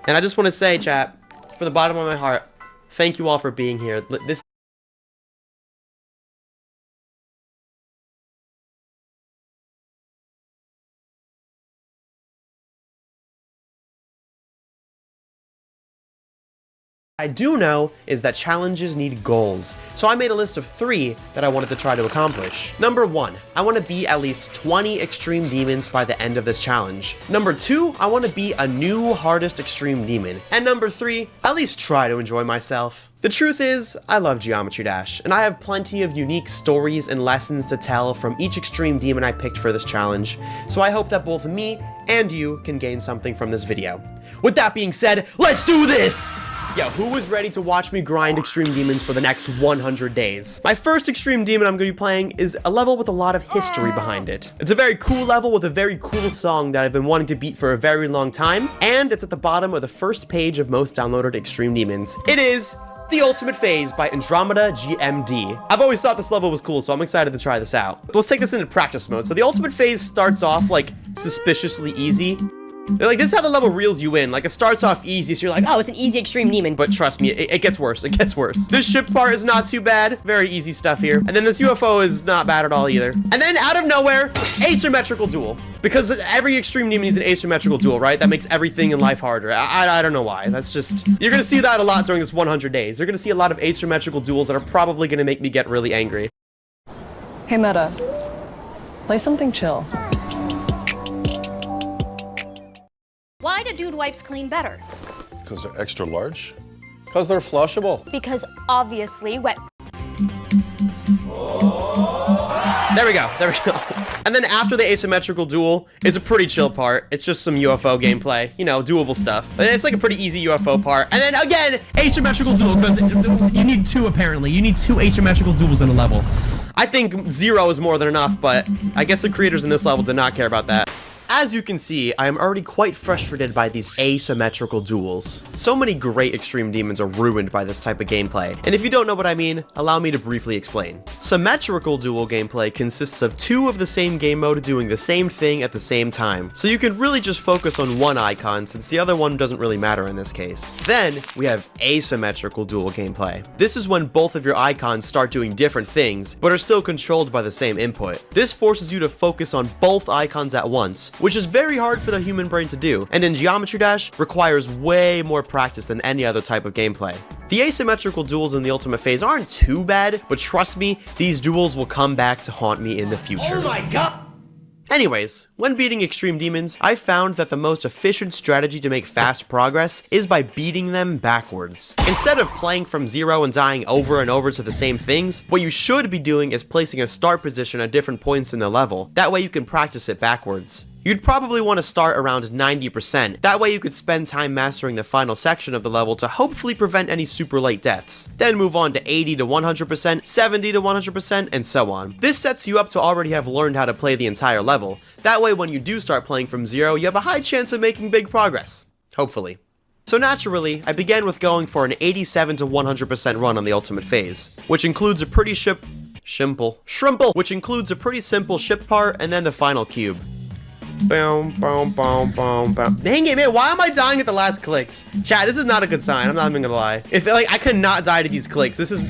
And I just want to say, chat, from the bottom of my heart, thank you all for being here. This I do know is that challenges need goals, so I made a list of 3 that I wanted to try to accomplish. Number 1, I want to beat at least 20 extreme demons by the end of this challenge. Number 2, I want to beat a new hardest extreme demon. And number 3, at least try to enjoy myself. The truth is, I love Geometry Dash, and I have plenty of unique stories and lessons to tell from each extreme demon I picked for this challenge, so I hope that both me and you can gain something from this video. With that being said, let's do this! Yo, who is ready to watch me grind extreme demons for the next 100 days? My first extreme demon I'm going to be playing is a level with a lot of history behind it. It's a very cool level with a very cool song that I've been wanting to beat for a very long time, and it's at the bottom of the first page of most downloaded extreme demons. It is The Ultimate Phase by Andromeda GMD. I've always thought this level was cool, so I'm excited to try this out. Let's take this into practice mode. So the Ultimate Phase starts off like suspiciously easy. Like, this is how the level reels you in. Like, it starts off easy, so you're like, oh, it's an easy extreme demon. But trust me, it gets worse. It gets worse. This ship part is not too bad. Very easy stuff here. And then this UFO is not bad at all either. And then out of nowhere, asymmetrical duel. Because every extreme demon needs an asymmetrical duel, right? That makes everything in life harder. I don't know why. That's just... You're gonna see that a lot during this 100 days. You're gonna see a lot of asymmetrical duels that are probably gonna make me get really angry. Hey, Meta. Play something chill. Why do dude wipes clean better? Because they're extra large? Because they're flushable. Because obviously wet. There we go. There we go. And then after the asymmetrical duel, it's a pretty chill part. It's just some UFO gameplay. You know, doable stuff. It's like a pretty easy UFO part. And then again, asymmetrical duel, because you need 2 apparently. You need 2 asymmetrical duels in a level. I think 0 is more than enough, but I guess the creators in this level did not care about that. As you can see, I am already quite frustrated by these asymmetrical duels. So many great extreme demons are ruined by this type of gameplay, and if you don't know what I mean, allow me to briefly explain. Symmetrical duel gameplay consists of 2 of the same game mode doing the same thing at the same time, so you can really just focus on one icon since the other one doesn't really matter in this case. Then, we have asymmetrical duel gameplay. This is when both of your icons start doing different things, but are still controlled by the same input. This forces you to focus on both icons at once, which is very hard for the human brain to do, and in Geometry Dash requires way more practice than any other type of gameplay. The asymmetrical duels in the Ultimate Phase aren't too bad, but trust me, these duels will come back to haunt me in the future. Oh my god! Anyways, when beating extreme demons, I found that the most efficient strategy to make fast progress is by beating them backwards. Instead of playing from 0 and dying over and over to the same things, what you should be doing is placing a start position at different points in the level. That way you can practice it backwards. You'd probably want to start around 90%, that way you could spend time mastering the final section of the level to hopefully prevent any super late deaths. Then move on to 80 to 100%, 70 to 100%, and so on. This sets you up to already have learned how to play the entire level. That way when you do start playing from 0, you have a high chance of making big progress. Hopefully. So naturally, I began with going for an 87 to 100% run on the Ultimate Phase, which includes a pretty which includes a pretty simple ship part and then the final cube. Boom, boom, boom, boom, boom. Dang it, man. Why am I dying at the last clicks? Chat, this is not a good sign. I'm not even gonna lie. If, like, I could not die to these clicks. This is...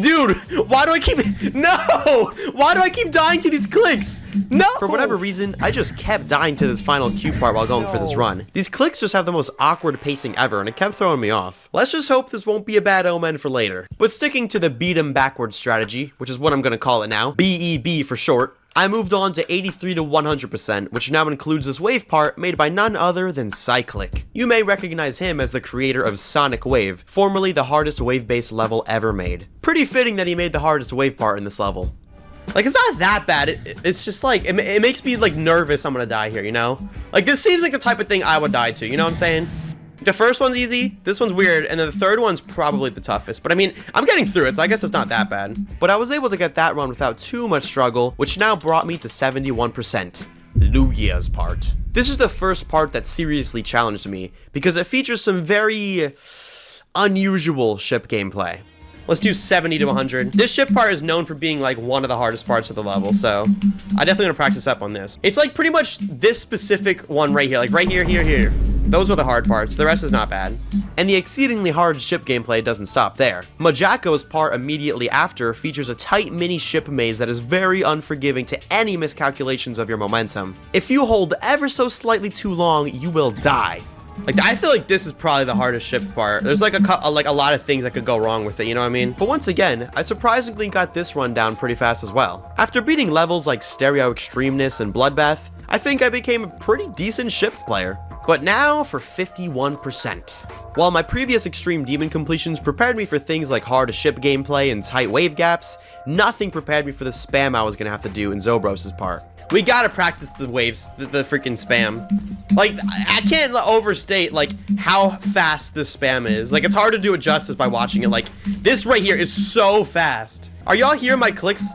Dude, why do I keep... No! Why do I keep dying to these clicks? No! For whatever reason, I just kept dying to this final cube part while going for this run. These clicks just have the most awkward pacing ever, and it kept throwing me off. Let's just hope this won't be a bad omen for later. But sticking to the beat 'em backwards strategy, which is what I'm gonna call it now, BEB for short, I moved on to 83 to 100%, which now includes this wave part made by none other than Cyclic. You may recognize him as the creator of Sonic Wave, formerly the hardest wave-based level ever made. Pretty fitting that he made the hardest wave part in this level. Like, it's not that bad, it's just like, it makes me like nervous I'm gonna die here, you know? Like, this seems like the type of thing I would die to, you know what I'm saying? The first one's easy, this one's weird, and then the third one's probably the toughest. But I mean, I'm getting through it, so I guess it's not that bad. But I was able to get that run without too much struggle, which now brought me to 71%. Lugia's part. This is the first part that seriously challenged me, because it features some very unusual ship gameplay. Let's do 70 to 100. This ship part is known for being like one of the hardest parts of the level, so I definitely want to practice up on this. It's like pretty much this specific one right here, like right here, here. Those are the hard parts. The rest is not bad. And the exceedingly hard ship gameplay doesn't stop there. Majako's part immediately after features a tight mini ship maze that is very unforgiving to any miscalculations of your momentum. If you hold ever so slightly too long, you will die. Like, I feel like this is probably the hardest ship part. There's like a lot of things that could go wrong with it, you know what I mean? But once again, I surprisingly got this run down pretty fast as well. After beating levels like Stereo Extremeness and Bloodbath, I think I became a pretty decent ship player. But now for 51%. While my previous Extreme Demon completions prepared me for things like hard ship gameplay and tight wave gaps, nothing prepared me for the spam I was gonna have to do in Zobros' part. We gotta practice the waves, the freaking spam. Like, I can't overstate, like, how fast this spam is. Like, it's hard to do it justice by watching it. Like, this right here is so fast. Are y'all hearing my clicks?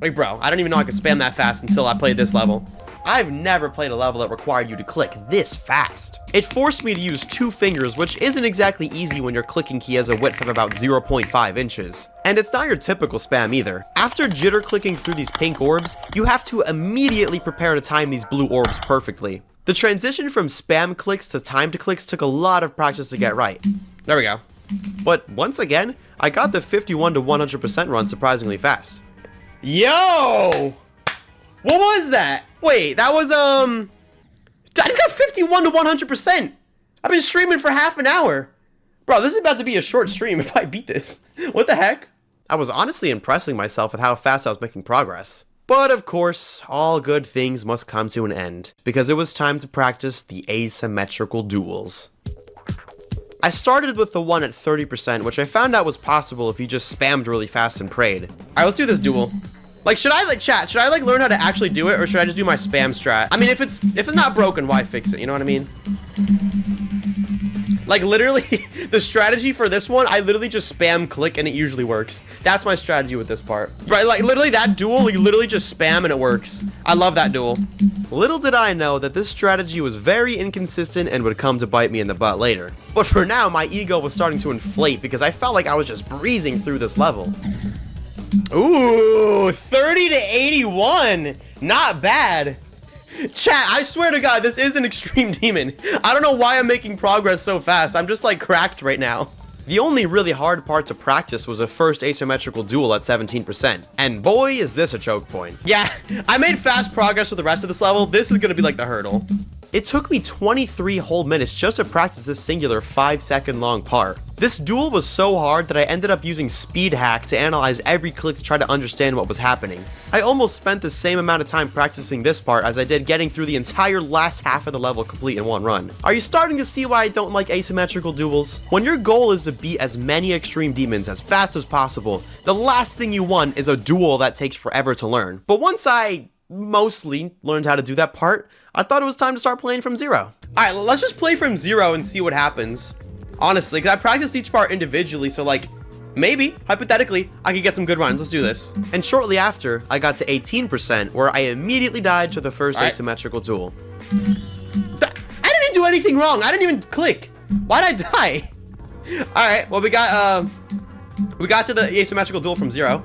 Like, bro, I don't even know I can spam that fast until I played this level. I've never played a level that required you to click this fast. It forced me to use 2 fingers, which isn't exactly easy when your clicking key has a width of about 0.5 inches. And it's not your typical spam either. After jitter clicking through these pink orbs, you have to immediately prepare to time these blue orbs perfectly. The transition from spam clicks to timed clicks took a lot of practice to get right. There we go. But once again, I got the 51 to 100% run surprisingly fast. Yo! What was that? Wait, that was, I just got 51 to 100%. I've been streaming for half an hour. Bro, this is about to be a short stream if I beat this. What the heck? I was honestly impressing myself with how fast I was making progress. But of course, all good things must come to an end, because it was time to practice the asymmetrical duels. I started with the one at 30%, which I found out was possible if you just spammed really fast and prayed. Alright, let's do this duel. Like, should I, like, chat, should I, like, learn how to actually do it, or should I just do my spam strat? I mean, if it's not broken, why fix it, you know what I mean? Like, literally, the strategy for this one, I literally just spam click, and it usually works. That's my strategy with this part. Right, like, literally, that duel, you literally just spam, and it works. I love that duel. Little did I know that this strategy was very inconsistent and would come to bite me in the butt later. But for now, my ego was starting to inflate, because I felt like I was just breezing through this level. Ooh, 30 to 81. Not bad. Chat, I swear to God, this is an Extreme Demon. I don't know why I'm making progress so fast. I'm just like cracked right now. The only really hard part to practice was a first asymmetrical duel at 17%. And boy, is this a choke point. Yeah, I made fast progress with the rest of this level. This is gonna be like the hurdle. It took me 23 whole minutes just to practice this singular 5-second long part. This duel was so hard that I ended up using Speed Hack to analyze every click to try to understand what was happening. I almost spent the same amount of time practicing this part as I did getting through the entire last half of the level complete in one run. Are you starting to see why I don't like asymmetrical duels? When your goal is to beat as many Extreme Demons as fast as possible, the last thing you want is a duel that takes forever to learn. But once I mostly learned how to do that part, I thought it was time to start playing from zero. Alright, let's just play from zero and see what happens. Honestly, because I practiced each part individually, so like, maybe, hypothetically, I could get some good runs. Let's do this. And shortly after, I got to 18%, where I immediately died to the first asymmetrical duel. I didn't do anything wrong. I didn't even click. Why'd I die? Alright, well, we got to the asymmetrical duel from zero.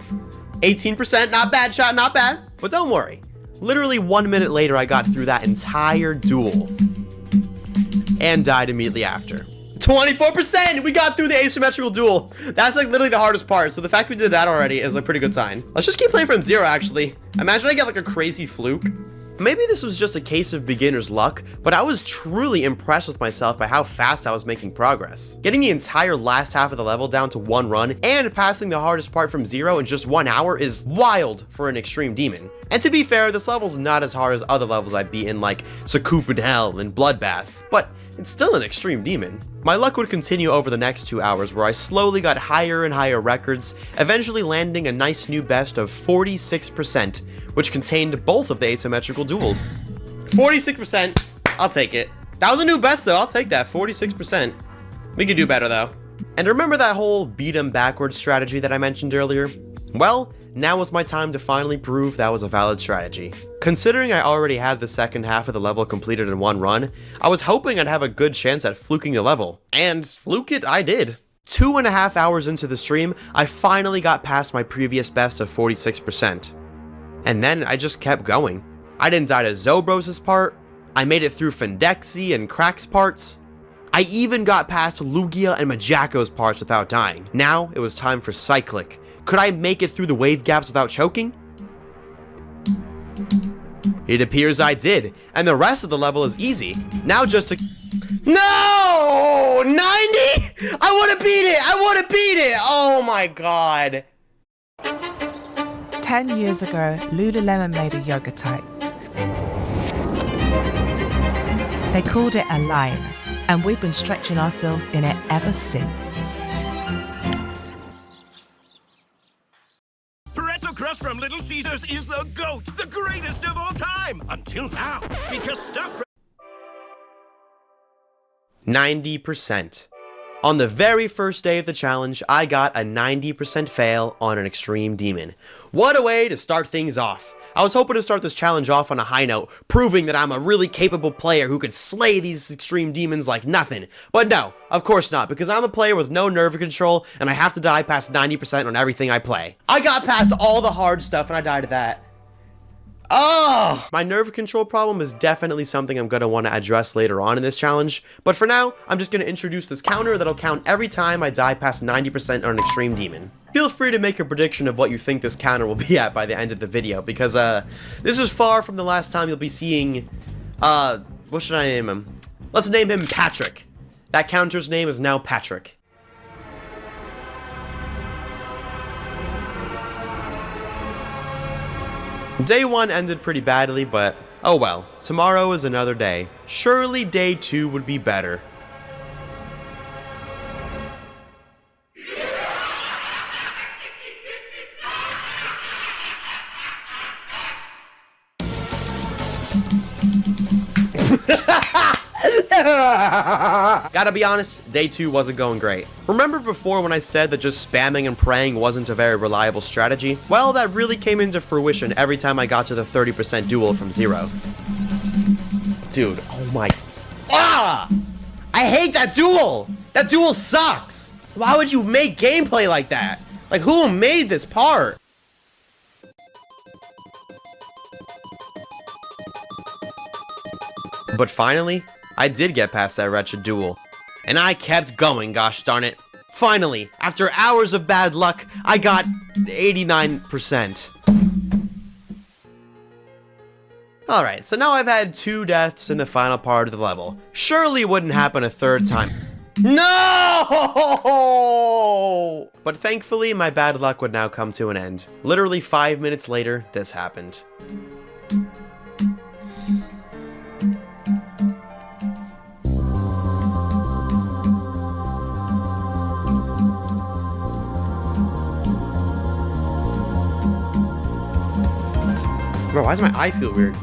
18%, not bad shot, not bad. But don't worry. Literally 1 minute later, I got through that entire duel. And died immediately after. 24%! We got through the asymmetrical duel. That's like literally the hardest part. So the fact we did that already is a pretty good sign. Let's just keep playing from zero, actually. Imagine I get like a crazy fluke. Maybe this was just a case of beginner's luck, but I was truly impressed with myself by how fast I was making progress. Getting the entire last half of the level down to one run and passing the hardest part from zero in just 1 hour is wild for an Extreme Demon. And to be fair, this level's not as hard as other levels I've beaten like Sakupin Hell and Bloodbath, but it's still an Extreme Demon. My luck would continue over the next 2 hours where I slowly got higher and higher records, eventually landing a nice new best of 46%, which contained both of the asymmetrical duels. 46%, I'll take it. That was a new best though, I'll take that, 46%. We could do better though. And remember that whole beat 'em backwards strategy that I mentioned earlier? Well, now was my time to finally prove that was a valid strategy. Considering I already had the second half of the level completed in one run, I was hoping I'd have a good chance at fluking the level. And fluke it I did. 2.5 hours into the stream, I finally got past my previous best of 46%. And then I just kept going. I didn't die to Zobros' part, I made it through Fendexi and Crack's parts, I even got past Lugia and Majako's parts without dying. Now it was time for Cyclic. Could I make it through the wave gaps without choking? It appears I did, and the rest of the level is easy. Now just to... No! 90? I want to beat it! I want to beat it! Oh my god. 10 years ago, Lululemon made a yoga type. They called it Align, and we've been stretching ourselves in it ever since. Pretzel crust from Little Caesars is the GOAT, the greatest of all time, until now, because stuffed 90%. On the very first day of the challenge, I got a 90% fail on an Extreme Demon. What a way to start things off. I was hoping to start this challenge off on a high note, proving that I'm a really capable player who could slay these Extreme Demons like nothing. But no, of course not, because I'm a player with no nerve control, and I have to die past 90% on everything I play. I got past all the hard stuff, and I died to that. Oh! My nerve control problem is definitely something I'm going to want to address later on in this challenge, but for now, I'm just going to introduce this counter that'll count every time I die past 90% on an Extreme Demon. Feel free to make a prediction of what you think this counter will be at by the end of the video, because this is far from the last time you'll be seeing, what should I name him? Let's name him Patrick. That counter's name is now Patrick. Day 1 ended pretty badly, but oh well. Tomorrow is another day. Surely day 2 would be better. Gotta be honest, day 2 wasn't going great. Remember before when I said that just spamming and praying wasn't a very reliable strategy? Well, that really came into fruition every time I got to the 30% duel from Zero. Dude, oh my... Ah! I hate that duel! That duel sucks! Why would you make gameplay like that? Like, who made this part? But finally, I did get past that wretched duel. And I kept going, gosh darn it. Finally, after hours of bad luck, I got 89%. Alright, so now I've had 2 deaths in the final part of the level. Surely it wouldn't happen a 3rd time. No! But thankfully, my bad luck would now come to an end. Literally 5 minutes later, this happened. Bro, why does my eye feel weird?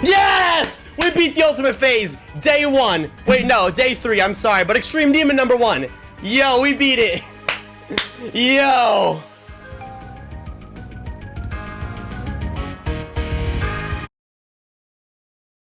Yes! We beat the ultimate phase! Day 1. Wait, no, day 3, I'm sorry, but Extreme Demon number 1. Yo, we beat it! Yo!